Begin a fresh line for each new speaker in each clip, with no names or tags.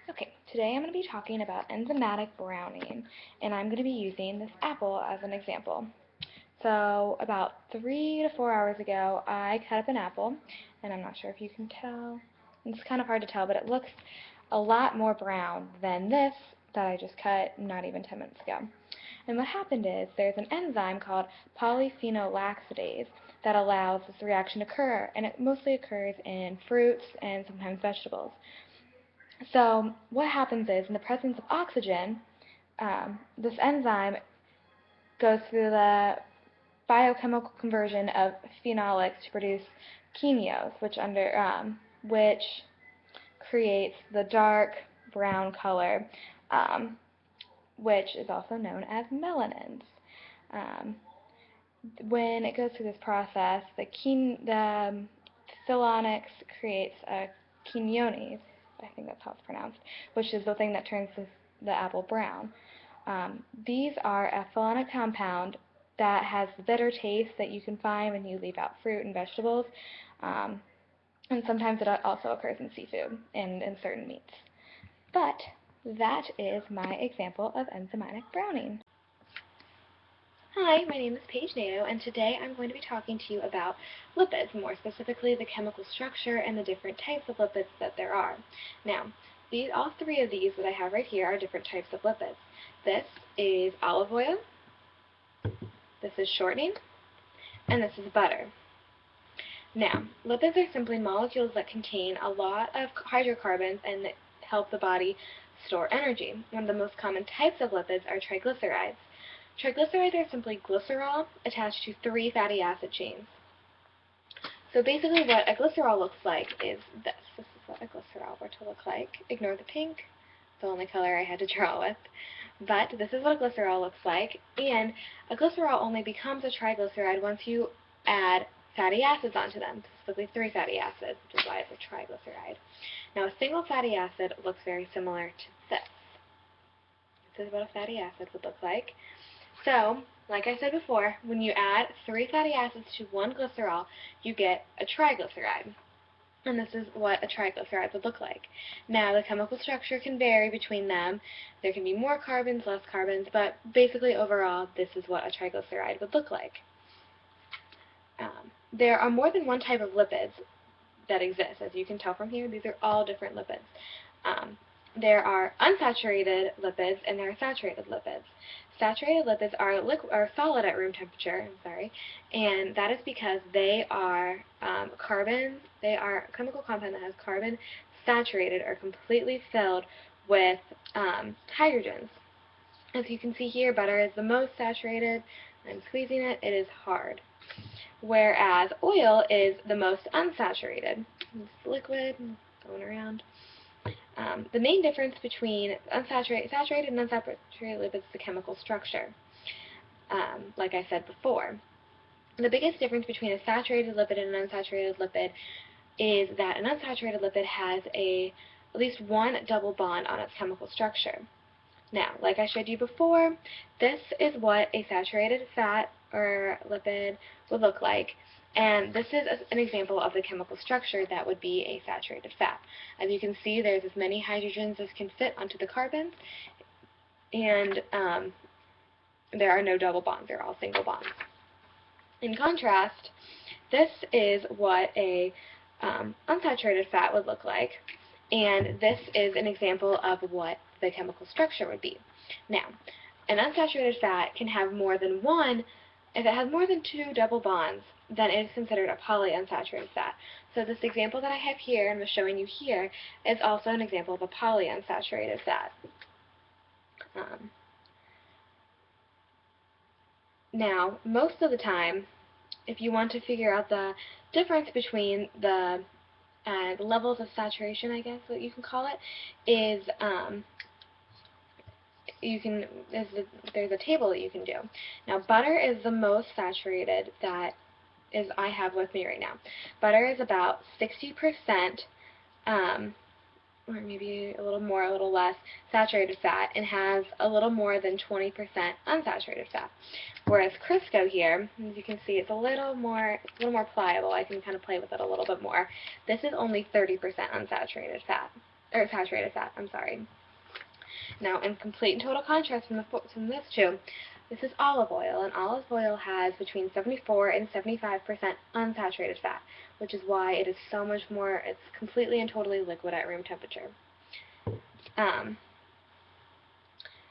Okay, today I'm going to be talking about enzymatic browning, and I'm going to be using this apple as an example. So about 3 to 4 hours ago, I cut up an apple, and I'm not sure if you can tell. It's kind of hard to tell, but it looks a lot more brown than this that I just cut not even 10 minutes ago. And what happened is there's an enzyme called polyphenolaxidase that allows this reaction to occur, and it mostly occurs in fruits and sometimes vegetables. So what happens is, in the presence of oxygen, this enzyme goes through the biochemical conversion of phenolics to produce quinones, which creates the dark brown color, which is also known as melanins. Um, when it goes through this process, the phenolics creates quinones, I think that's how it's pronounced, which is the thing that turns the apple brown. These are a phenolic compound that has the bitter taste that you can find when you leave out fruit and vegetables, um, and sometimes it also occurs in seafood and in certain meats. But that is my example of enzymatic browning. Hi, my name is Paige Nato, and today I'm going to be talking to you about lipids, more specifically the chemical structure and the different types of lipids that there are. Now, all three of these that I have right here are different types of lipids. This is olive oil, this is shortening, and this is butter. Now, lipids are simply molecules that contain a lot of hydrocarbons and that help the body store energy. One of the most common types of lipids are triglycerides. Triglycerides are simply glycerol attached to 3 fatty acid chains. So basically what a glycerol looks like is this. This is what a glycerol were to look like. Ignore the pink, the only color I had to draw with. But this is what a glycerol looks like, and a glycerol only becomes a triglyceride once you add fatty acids onto them, specifically 3 fatty acids, which is why it's a triglyceride. Now a single fatty acid looks very similar to this. This is what a fatty acid would look like. So, like I said before, when you add 3 fatty acids to 1 glycerol, you get a triglyceride. And this is what a triglyceride would look like. Now, the chemical structure can vary between them. There can be more carbons, less carbons, but basically overall, this is what a triglyceride would look like. There are more than one type of lipids that exist. As you can tell from here, these are all different lipids. There are unsaturated lipids and there are saturated lipids. Saturated lipids are solid at room temperature, and that is because they are carbons. They are a chemical compound that has carbon saturated or completely filled with hydrogens. As you can see here, butter is the most saturated. I'm squeezing it. It is hard. Whereas oil is the most unsaturated. It's liquid, going around. The main difference between saturated and unsaturated lipids is the chemical structure, like I said before. The biggest difference between a saturated lipid and an unsaturated lipid is that an unsaturated lipid has at least one double bond on its chemical structure. Now, like I showed you before, this is what a saturated fat or lipid would look like. And this is an example of the chemical structure that would be a saturated fat. As you can see, there's as many hydrogens as can fit onto the carbons, and there are no double bonds. They're all single bonds. In contrast, this is what a unsaturated fat would look like, and this is an example of what the chemical structure would be. Now, an unsaturated fat can have more than one. If it has more than 2 double bonds, then it is considered a polyunsaturated fat. So this example that I have here and was showing you here is also an example of a polyunsaturated fat. Now, most of the time, if you want to figure out the difference between the levels of saturation, I guess what you can call it, is there's a table that you can do. Now, butter is the most saturated that I have with me right now. Butter is about 60%, or maybe a little more, a little less, saturated fat, and has a little more than 20% unsaturated fat. Whereas Crisco here, as you can see, it's a little more pliable. I can kind of play with it a little bit more. This is only 30% unsaturated fat. or saturated fat, I'm sorry. Now, in complete and total contrast from this two, this is olive oil, and olive oil has between 74 and 75% unsaturated fat, which is why it is so much more, it's completely and totally liquid at room temperature.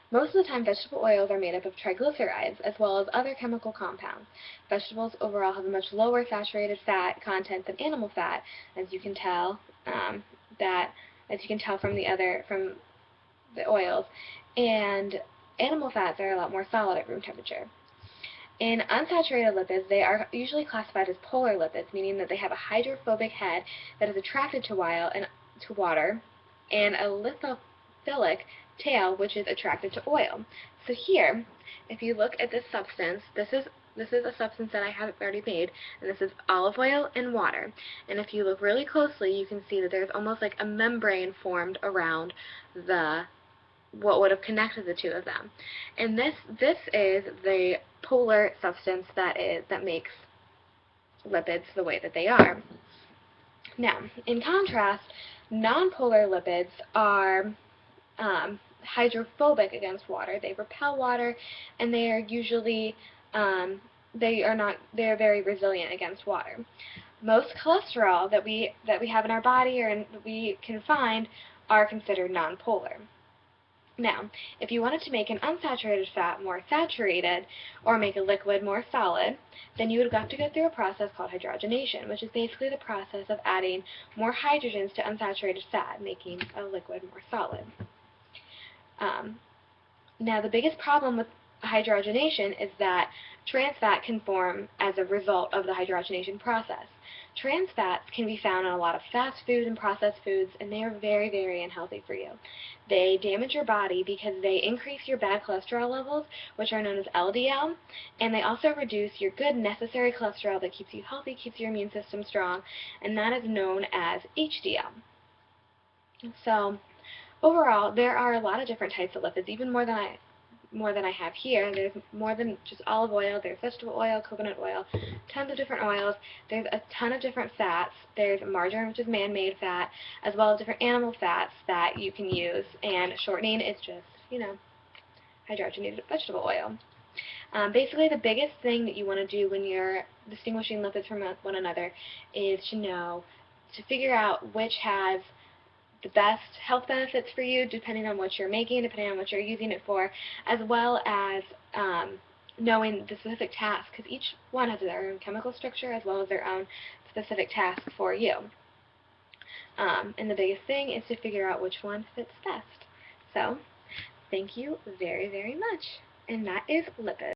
Most of the time, vegetable oils are made up of triglycerides, as well as other chemical compounds. Vegetables overall have a much lower saturated fat content than animal fat, as you can tell, from the oils, and animal fats are a lot more solid at room temperature. In unsaturated lipids, they are usually classified as polar lipids, meaning that they have a hydrophobic head that is attracted to water, and a lipophilic tail, which is attracted to oil. So here, if you look at this substance, this is a substance that I have already made, and this is olive oil and water. And if you look really closely, you can see that there's almost like a membrane formed around what would have connected the two of them. And this is the polar substance that makes lipids the way that they are. Now, in contrast, nonpolar lipids are hydrophobic against water. They repel water, and they are usually they're very resilient against water. Most cholesterol that we have in our body or that we can find are considered nonpolar. Now, if you wanted to make an unsaturated fat more saturated, or make a liquid more solid, then you would have to go through a process called hydrogenation, which is basically the process of adding more hydrogens to unsaturated fat, making a liquid more solid. Now, the biggest problem with hydrogenation is that trans fat can form as a result of the hydrogenation process. Trans fats can be found in a lot of fast food and processed foods, and they are very, very unhealthy for you. They damage your body because they increase your bad cholesterol levels, which are known as LDL, and they also reduce your good necessary cholesterol that keeps you healthy, keeps your immune system strong, and that is known as HDL. So, overall, there are a lot of different types of lipids, even more than I have here. There's more than just olive oil. There's vegetable oil, coconut oil, tons of different oils. There's a ton of different fats. There's margarine, which is man-made fat, as well as different animal fats that you can use. And shortening is just, hydrogenated vegetable oil. Basically, the biggest thing that you want to do when you're distinguishing lipids from one another is to figure out which has the best health benefits for you, depending on what you're making, depending on what you're using it for, as well as knowing the specific task, because each one has their own chemical structure as well as their own specific task for you. And the biggest thing is to figure out which one fits best. So, thank you very, very much. And that is lipids.